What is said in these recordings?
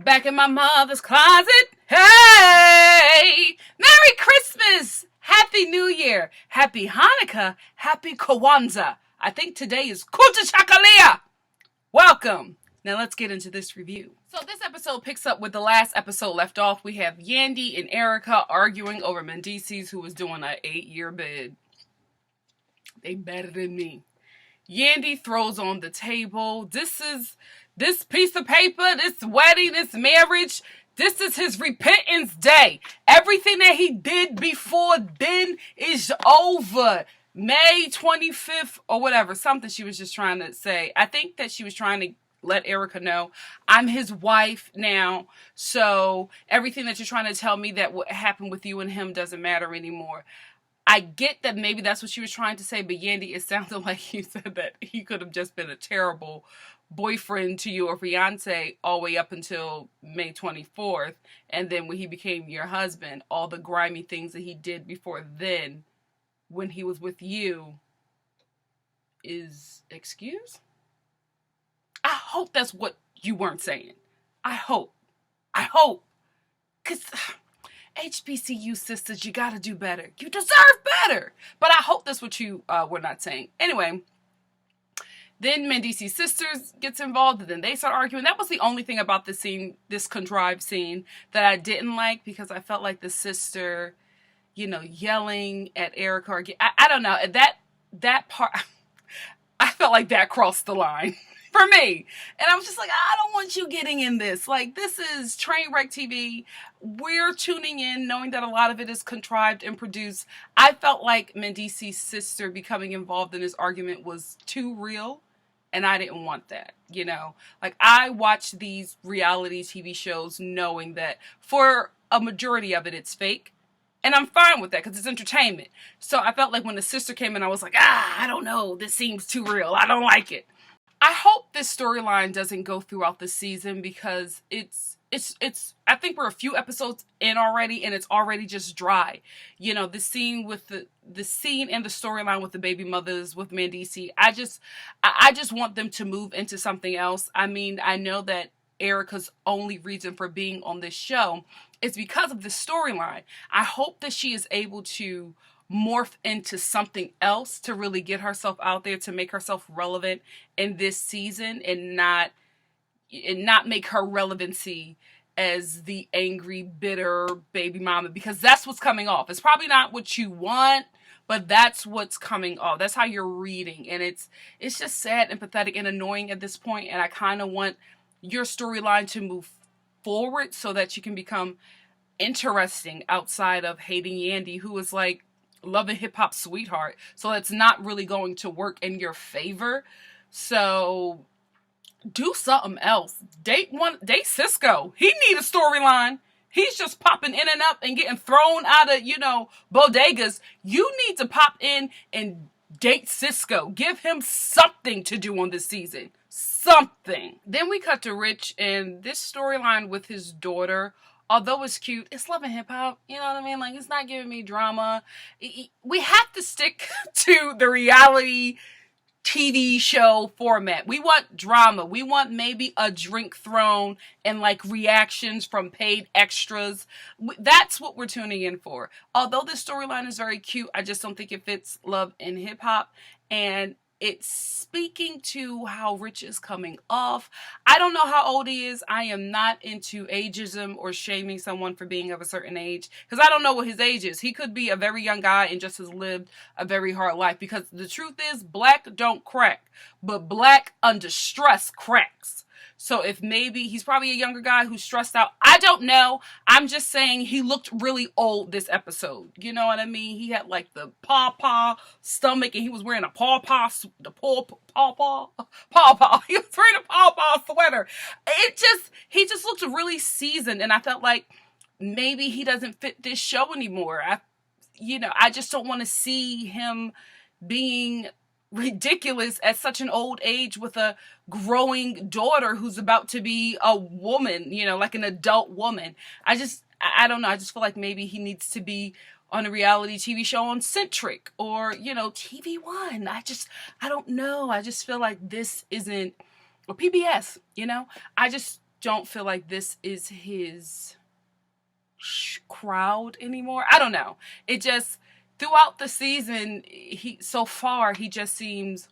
back in my mother's closet. Hey! Merry Christmas! Happy New Year! Happy Hanukkah! Happy Kwanzaa! I think today is Kuta Chakalia! Welcome! Now let's get into this review. So this episode picks up with the last episode left off. We have Yandy and Erica arguing over Mendices, who was doing an 8-year bid. They better than me. Yandy throws on the table, this piece of paper, this wedding, this marriage, this is his repentance day. Everything that he did before then is over. May 25th or whatever, something she was just trying to say. I think that she was trying to let Erica know, I'm his wife now, so everything that you're trying to tell me that what happened with you and him doesn't matter anymore. I get that maybe that's what she was trying to say, but Yandy, it sounded like you said that he could have just been a terrible boyfriend to you or fiance all the way up until May 24th. And then when he became your husband, all the grimy things that he did before then, when he was with you, is excuse? I hope that's what you weren't saying. I hope. Because HBCU sisters, you gotta do better. You deserve better. But I hope that's what you were not saying. Anyway, then Mendice's sisters gets involved, and then they start arguing. That was the only thing about this scene, this contrived scene, that I didn't like, because I felt like the sister, yelling at Erica. Or, I don't know. That part, I felt like that crossed the line. For me. And I was just like, I don't want you getting in this. Like, this is train wreck TV. We're tuning in knowing that a lot of it is contrived and produced. I felt like Mendice's sister becoming involved in this argument was too real, and I didn't want that, Like, I watch these reality TV shows knowing that for a majority of it, it's fake. And I'm fine with that because it's entertainment. So I felt like when the sister came in, I was like, I don't know. This seems too real. I don't like it. I hope this storyline doesn't go throughout the season, because it's I think we're a few episodes in already, and it's already just dry. The scene with the scene and the storyline with the baby mothers with Mendice. I just want them to move into something else. I mean, I know that Erica's only reason for being on this show is because of the storyline. I hope that she is able to morph into something else to really get herself out there, to make herself relevant in this season, and not make her relevancy as the angry, bitter baby mama, because that's what's coming off. It's probably not what you want, but that's what's coming off. That's how you're reading, and it's just sad and pathetic and annoying at this point. And I kind of want your storyline to move forward so that you can become interesting outside of hating Yandy, who is like Love and Hip Hop sweetheart. So it's not really going to work in your favor. So do something else. Date Cisco. He need a storyline. He's just popping in and up and getting thrown out of, bodegas. You need to pop in and date Cisco. Give him something to do on this season. Something. Then we cut to Rich, and this storyline with his daughter, although it's cute, it's Love and Hip Hop. You know what I mean? Like, it's not giving me drama. We have to stick to the reality TV show format. We want drama. We want maybe a drink thrown and like reactions from paid extras. That's what we're tuning in for. Although this storyline is very cute, I just don't think it fits Love and Hip Hop. And it's speaking to how Rich is coming off. I don't know how old he is. I am not into ageism or shaming someone for being of a certain age, because I don't know what his age is. He could be a very young guy and just has lived a very hard life, because the truth is, black don't crack, but black under stress cracks. So if maybe he's probably a younger guy who's stressed out. I don't know. I'm just saying he looked really old this episode. You know what I mean? He had like the paw stomach, and he was wearing a paw. He was wearing a paw sweater. He just looked really seasoned, and I felt like maybe he doesn't fit this show anymore. I just don't want to see him being ridiculous at such an old age with a growing daughter who's about to be a woman, like an adult woman. I don't know. I just feel like maybe he needs to be on a reality TV show on Centric or, TV One. I don't know. I just feel like this isn't, or PBS, I just don't feel like this is his crowd anymore. I don't know. It just, throughout the season, he just seems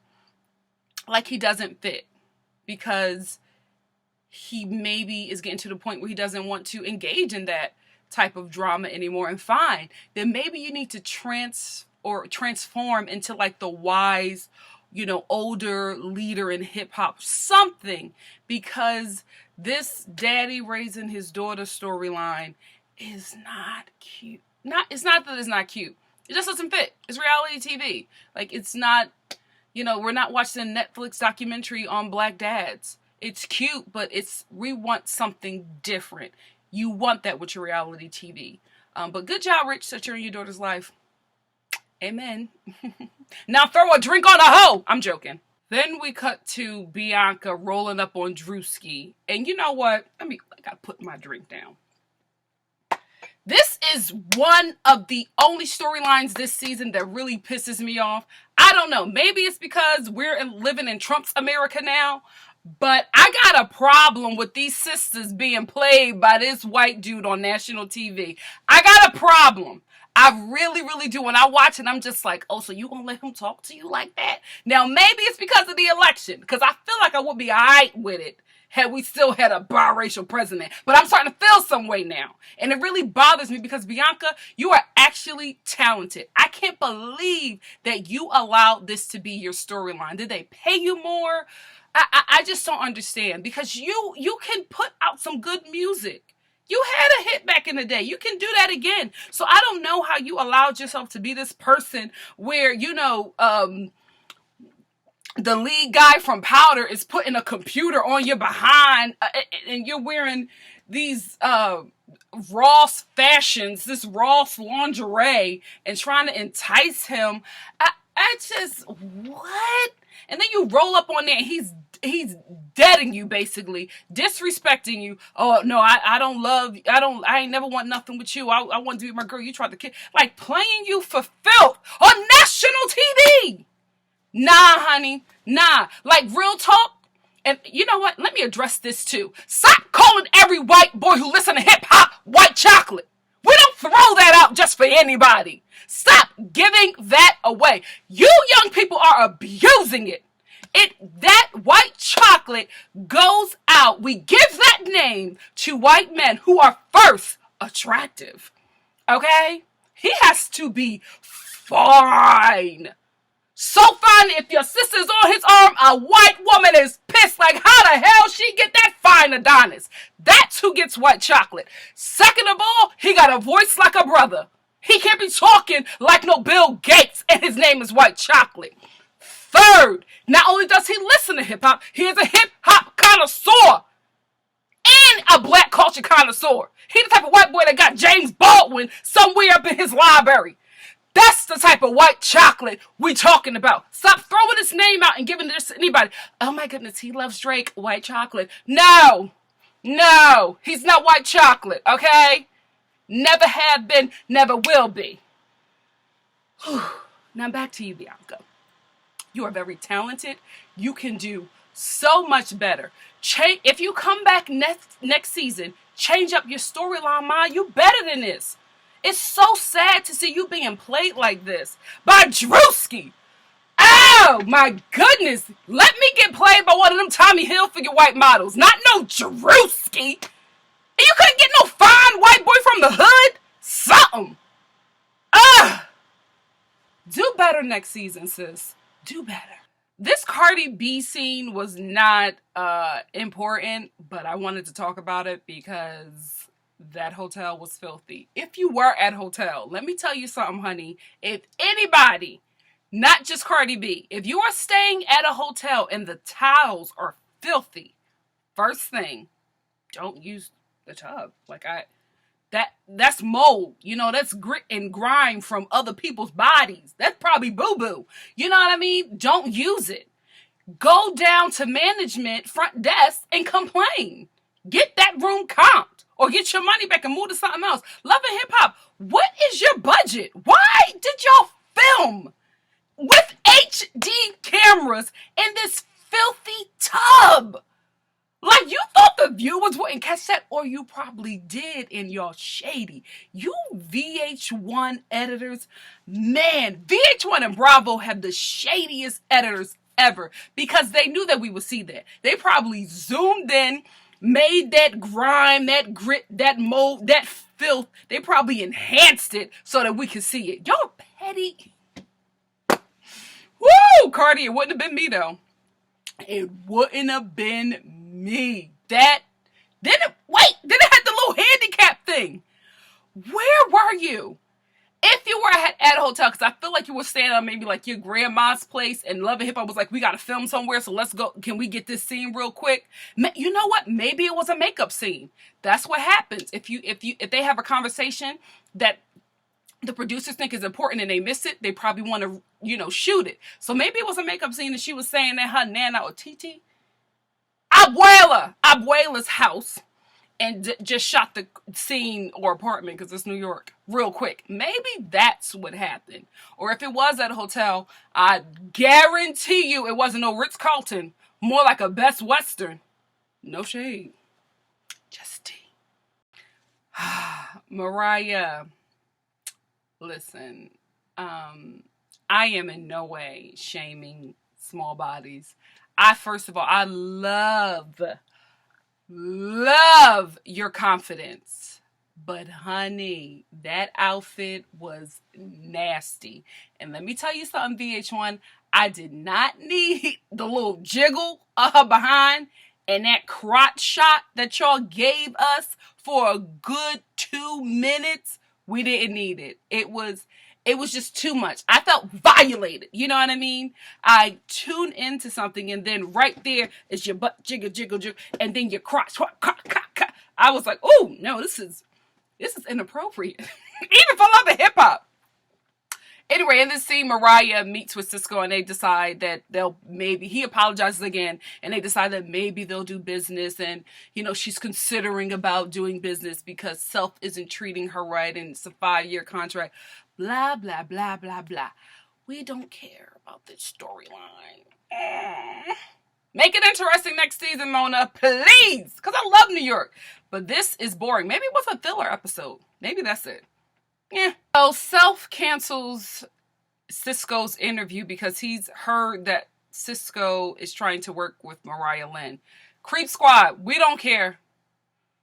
like he doesn't fit, because he maybe is getting to the point where he doesn't want to engage in that type of drama anymore. And fine, then maybe you need to transform into like the wise, older leader in hip hop, something, because this daddy raising his daughter storyline is not cute. It's not that it's not cute. It just doesn't fit. It's reality TV. Like, it's not, we're not watching a Netflix documentary on black dads. It's cute, but we want something different. You want that with your reality TV. But good job, Rich, that you're in your daughter's life. Amen. Now throw a drink on a hoe. I'm joking. Then we cut to Bianca rolling up on Drewski. And you know what? I gotta put my drink down. This is one of the only storylines this season that really pisses me off. I don't know. Maybe it's because we're living in Trump's America now. But I got a problem with these sisters being played by this white dude on national TV. I got a problem. I really, really do. When I watch it, I'm just like, oh, so you gonna let him talk to you like that? Now, maybe it's because of the election, because I feel like I would be all right with it had we still had a biracial president. But I'm starting to feel some way now. And it really bothers me because, Bianca, you are actually talented. I can't believe that you allowed this to be your storyline. Did they pay you more? I just don't understand, because you can put out some good music. You had a hit back in the day. You can do that again. So I don't know how you allowed yourself to be this person where, the lead guy from Powder is putting a computer on your behind, and you're wearing these Ross fashions, this Ross lingerie, and trying to entice him. I just, what? And then you roll up on there and he's deading you, basically, disrespecting you. Oh, no, I ain't never want nothing with you. I want to be my girl. You tried to kill, like, playing you for filth on national TV. Nah, honey, nah. Like, real talk. And you know what? Let me address this too. Stop calling every white boy who listen to hip hop white chocolate. We don't throw that out just for anybody. Stop giving that away. You young people are abusing it. That white chocolate goes out. We give that name to white men who are first attractive. Okay? He has to be fine. So fine, if your sister's on his arm, a white woman is pissed like, how the hell she get that fine Adonis? That's who gets white chocolate. Second of all, he got a voice like a brother. He can't be talking like no Bill Gates, and his name is White Chocolate. Third, not only does he listen to hip-hop, he is a hip-hop connoisseur and a black culture connoisseur. He's the type of white boy that got James Baldwin somewhere up in his library. That's the type of white chocolate we talking about. Stop throwing his name out and giving this to anybody. Oh my goodness, he loves Drake, white chocolate. No, he's not white chocolate, okay? Never have been, never will be. Now back to you, Bianca. You are very talented. You can do so much better. If you come back next season, change up your storyline, Ma. You better than this. It's so sad to see you being played like this by Drewski. Oh my goodness. Let me get played by one of them Tommy Hilfiger white models. Not no Drewski. And you couldn't get no fine white boy from the hood? Something. Do better next season, sis. Do better. This Cardi B scene was not important, but I wanted to talk about it because that hotel was filthy. If you were at a hotel, let me tell you something, honey. If anybody, not just Cardi B, if you are staying at a hotel and the towels are filthy, first thing, don't use the tub. That's mold. That's grit and grime from other people's bodies. That's probably boo-boo. You know what I mean? Don't use it. Go down to management front desk and complain. Get that room comped or get your money back and move to something else. Love and Hip Hop, what is your budget? Why did y'all film with HD cameras in this filthy tub? Like, you thought the viewers wouldn't catch that, or you probably did, and y'all shady. You VH1 editors, man, VH1 and Bravo have the shadiest editors ever, because they knew that we would see that. They probably zoomed in, made that grime, that grit, that mold, that filth. They probably enhanced it so that we could see it. Y'all petty. Woo! Cardi, it wouldn't have been me though. It wouldn't have been me. That didn't have the little handicap thing. Where were you? If you were at a hotel, because I feel like you were staying on maybe like your grandma's place, and Love and Hip Hop was like, we got to film somewhere, so let's go. Can we get this scene real quick? You know what? Maybe it was a makeup scene. That's what happens. If they have a conversation that the producers think is important and they miss it, they probably want to, shoot it. So maybe it was a makeup scene and she was saying that her nana or Titi, Abuela's house, and just shot the scene or apartment because it's New York real quick. Maybe that's what happened. Or if it was at a hotel, I guarantee you it wasn't no Ritz-Carlton. More like a Best Western. No shade. Just tea. Mariah, listen, I am in no way shaming small bodies. First of all, I love your confidence, but honey, that outfit was nasty. And let me tell you something, VH1, I did not need the little jiggle of her behind and that crotch shot that y'all gave us for a good 2 minutes. We didn't need it. It was just too much. I felt violated. You know what I mean? I tuned into something, and then right there is your butt jiggle, jiggle, jiggle, and then your crotch. I was like, oh, no, this is inappropriate. Even for Love and Hip Hop. Anyway, in this scene, Mariah meets with Cisco, and they decide that he apologizes again, and they decide that maybe they'll do business, and, she's considering about doing business because Self isn't treating her right, and it's a 5-year contract. Blah, blah, blah, blah, blah. We don't care about this storyline. Make it interesting next season, Mona, please, because I love New York. But this is boring. Maybe it was a filler episode. Maybe that's it. Yeah. So Self cancels Cisco's interview because he's heard that Cisco is trying to work with Mariah Lynn. Creep Squad, we don't care.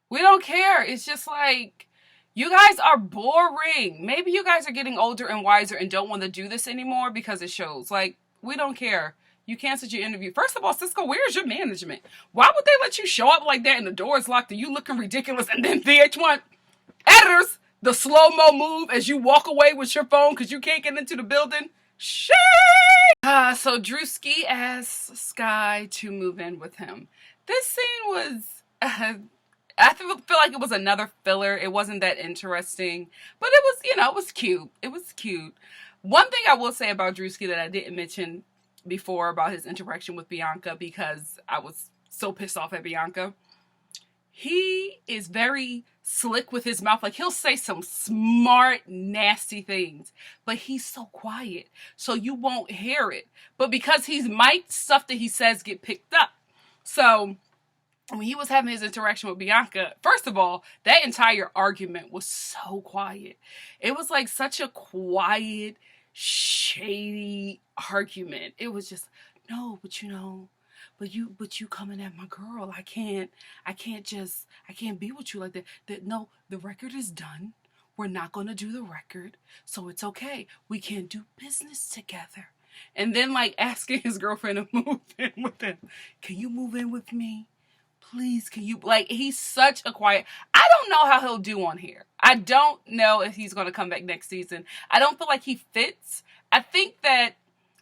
We don't care. It's just like, you guys are boring. Maybe you guys are getting older and wiser and don't want to do this anymore because it shows. Like, we don't care. You canceled your interview. First of all, Cisco, where's your management? Why would they let you show up like that and the door is locked and you looking ridiculous, and then VH1 editors, the slow-mo move as you walk away with your phone because you can't get into the building? Shame! So Drewski asks Sky to move in with him. This scene was... I feel like it was another filler. It wasn't that interesting. But it was, it was cute. It was cute. One thing I will say about Drewski that I didn't mention before about his interaction with Bianca, because I was so pissed off at Bianca. He is very slick with his mouth. Like, he'll say some smart, nasty things, but he's so quiet, so you won't hear it. But because he's mic'd, stuff that he says get picked up. So when he was having his interaction with Bianca, first of all, that entire argument was so quiet. It was like such a quiet, shady argument. It was just, no, but but you coming at my girl. I can't be with you like that. No, the record is done. We're not going to do the record. So it's okay. We can do business together. And then like asking his girlfriend to move in with him. Can you move in with me? Please, can you? Like, he's such a quiet... I don't know how he'll do on here. I don't know if he's going to come back next season. I don't feel like he fits. I think that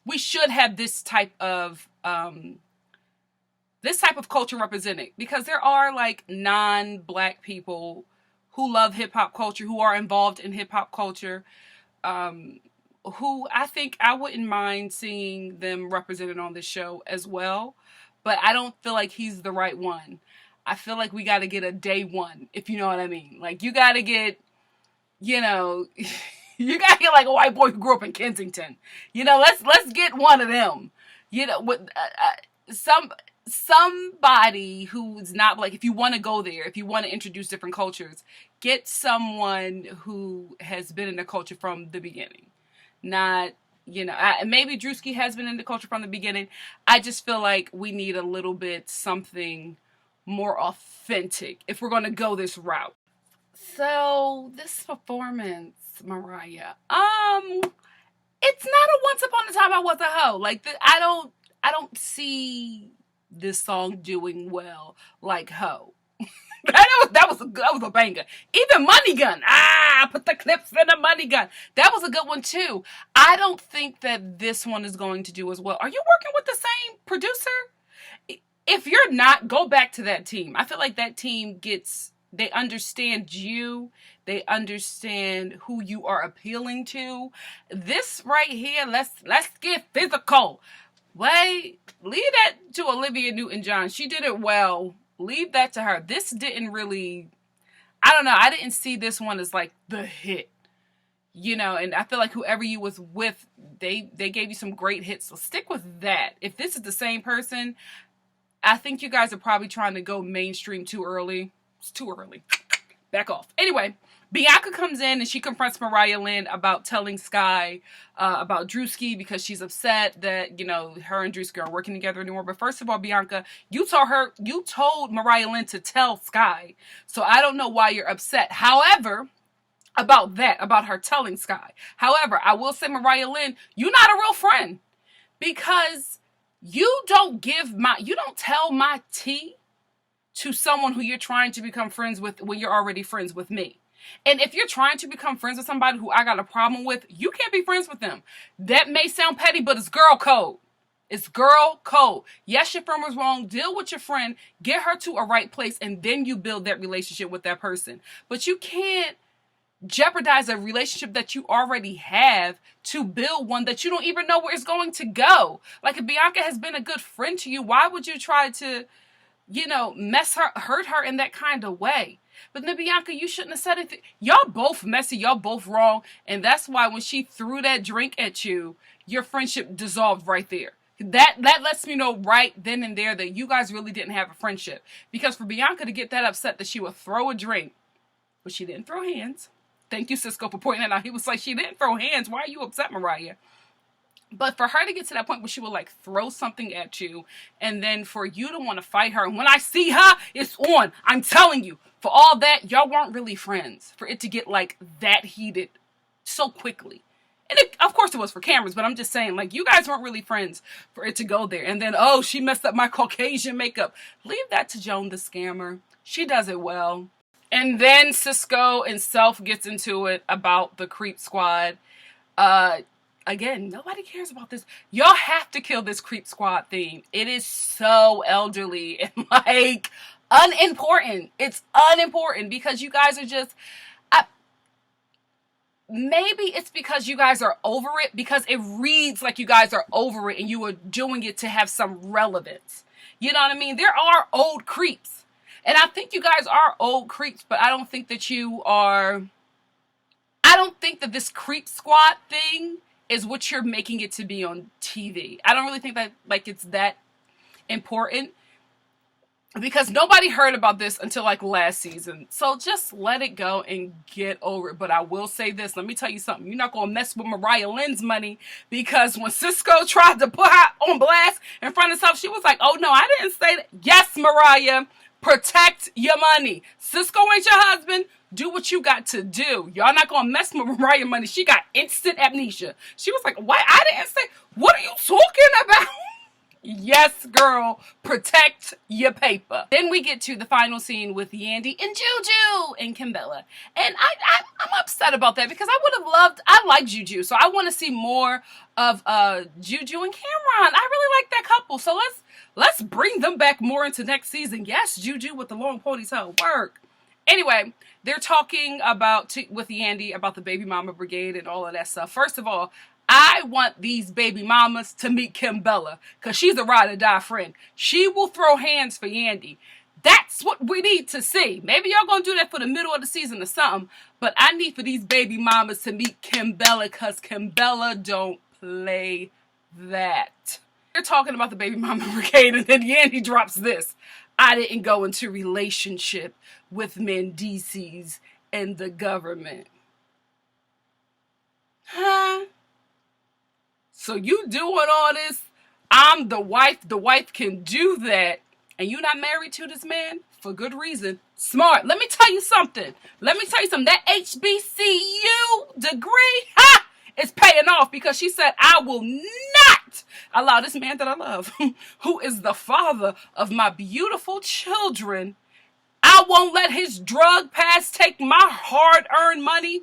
we should have this type of culture represented, because there are like non-black people who love hip-hop culture, who are involved in hip-hop culture, who I think I wouldn't mind seeing them represented on this show as well. But I don't feel like he's the right one. I feel like we got to get a day one, if you know what I mean. Like, you got to get, you got to get like a white boy who grew up in Kensington. Let's get one of them. With somebody who's not Black, if you want to go there, if you want to introduce different cultures, get someone who has been in the culture from the beginning. Not, maybe Drewski has been in the culture from the beginning. I just feel like we need a little bit something more authentic if we're going to go this route. So this performance, Mariah, it's not a once upon a time I was a hoe. Like, I don't see this song doing well like hoe. that was a banger. Even Money Gun. Put the clips in the Money Gun. That was a good one too. I don't think that this one is going to do as well. Are you working with the same producer? If you're not, go back to that team. I feel like that team they understand you. They understand who you are appealing to. This right here, let's get physical. Wait, leave that to Olivia Newton-John. She did it well. Leave that to her. This didn't really, I don't know. I didn't see this one as like the hit, and I feel like whoever you was with, they gave you some great hits. So stick with that. If this is the same person, I think you guys are probably trying to go mainstream too early. It's too early. Back off. Anyway, Bianca comes in and she confronts Mariah Lynn about telling Sky about Drewski because she's upset that, her and Drewski aren't working together anymore. But first of all, Bianca, you told Mariah Lynn to tell Sky. So I don't know why you're upset. However, about her telling Sky. However, I will say, Mariah Lynn, you're not a real friend because you don't tell my tea to someone who you're trying to become friends with when you're already friends with me. And if you're trying to become friends with somebody who I got a problem with, you can't be friends with them. That may sound petty, but it's girl code. It's girl code. Yes, your friend was wrong. Deal with your friend. Get her to a right place, and then you build that relationship with that person. But you can't jeopardize a relationship that you already have to build one that you don't even know where it's going to go. Like, if Bianca has been a good friend to you, why would you try to hurt her in that kind of way? But then, Bianca, you shouldn't have said it. Y'all both messy. Y'all both wrong. And that's why when she threw that drink at you, your friendship dissolved right there. That lets me know right then and there that you guys really didn't have a friendship. Because for Bianca to get that upset that she would throw a drink, but she didn't throw hands. Thank you, Cisco, for pointing that out. He was like, she didn't throw hands. Why are you upset, Mariah? But for her to get to that point where she would like throw something at you, and then for you to want to fight her, and when I see her, it's on. I'm telling you, for all that, y'all weren't really friends. For it to get like that heated so quickly. And of course it was for cameras, but I'm just saying, like, you guys weren't really friends for it to go there. And then, oh, she messed up my Caucasian makeup. Leave that to Joan the Scammer. She does it well. And then Cisco and Self gets into it about the Creep Squad. Again, nobody cares about this. Y'all have to kill this Creep Squad theme. It is so elderly and like unimportant. It's unimportant because you guys are just, maybe it's because you guys are over it, because it reads like you guys are over it and you are doing it to have some relevance. You know what I mean? There are old creeps. And I think you guys are old creeps, but I don't think that this Creep Squad thing is what you're making it to be on TV. I don't really think that like it's that important because nobody heard about this until like last season. So just let it go and get over it. But I will say this, let me tell you something. You're not going to mess with Mariah Lynn's money, because when Cisco tried to put her on blast in front of herself, she was like, oh no, I didn't say that. Yes, Mariah, protect your money. Cisco ain't your husband. Do what you got to do. Y'all not gonna mess with Mariah money. She got instant amnesia. She was like, what? I didn't say, what are you talking about? Yes, girl, protect your paper. Then we get to the final scene with Yandy and Juju and Kimbella. And I'm upset about that because I like Juju. So I want to see more of Juju and Cameron. I really like that couple. So let's bring them back more into next season. Yes, Juju with the long ponytail, work. Anyway, they're talking with Yandy about the baby mama brigade and all of that stuff. First of all, I want these baby mamas to meet Kimbella because she's a ride or die friend. She will throw hands for Yandy. That's what we need to see. Maybe y'all gonna do that for the middle of the season or something, but I need for these baby mamas to meet Kimbella because Kimbella don't play that. You're talking about the baby mama brigade, and then Yandy drops this. I didn't go into relationship with Mendices and the government. Huh? So you doing all this? I'm the wife. The wife can do that. And you not married to this man? For good reason. Smart. Let me tell you something. That HBCU degree, is paying off, because she said, I will not allow this man that I love, who is the father of my beautiful children, I won't let his drug past take my hard-earned money.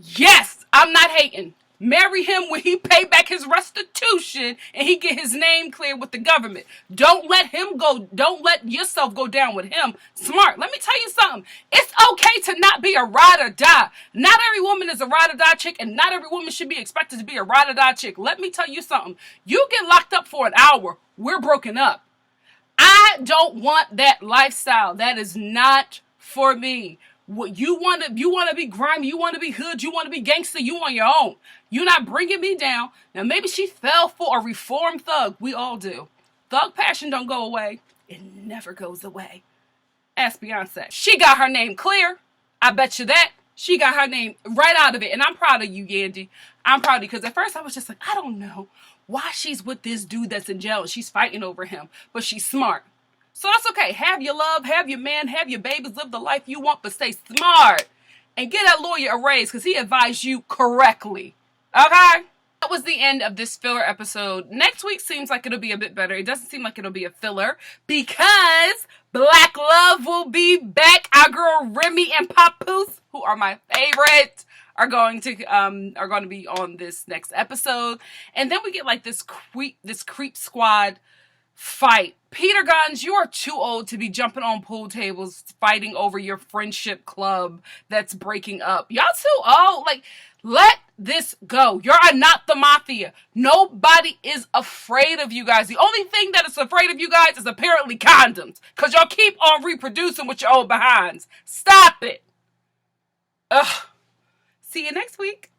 Yes, I'm not hating. Marry him when he pay back his restitution and he get his name cleared with the government. Don't let him go. Don't let yourself go down with him. Smart. Let me tell you something. It's okay to not be a ride or die. Not every woman is a ride or die chick, and not every woman should be expected to be a ride or die chick. Let me tell you something. You get locked up for an hour, we're broken up. I don't want that lifestyle. That is not for me. What you want to be grimy, you want to be hood, you want to be gangster, you on your own. You're not bringing me down. Now maybe she fell for a reformed thug. We all do. Thug passion don't go away. It never goes away. Ask Beyonce. She got her name clear. I bet you that. She got her name right out of it. And I'm proud of you, Yandy. I'm proud of you, because at first I was just like, I don't know why she's with this dude that's in jail and she's fighting over him. But she's smart. So that's okay. Have your love, have your man, have your babies, live the life you want, but stay smart. And get that lawyer a raise, because he advised you correctly. Okay? That was the end of this filler episode. Next week seems like it'll be a bit better. It doesn't seem like it'll be a filler, because Black Love will be back. Our girl Remy and Papoose, who are my favorite, are going to be on this next episode. And then we get like this creep squad fight. Peter Guns, you are too old to be jumping on pool tables fighting over your friendship club that's breaking up. Y'all too old. Like, let this go. You're not the mafia. Nobody is afraid of you guys. The only thing that is afraid of you guys is apparently condoms, because y'all keep on reproducing with your old behinds. Stop it. Ugh. See you next week.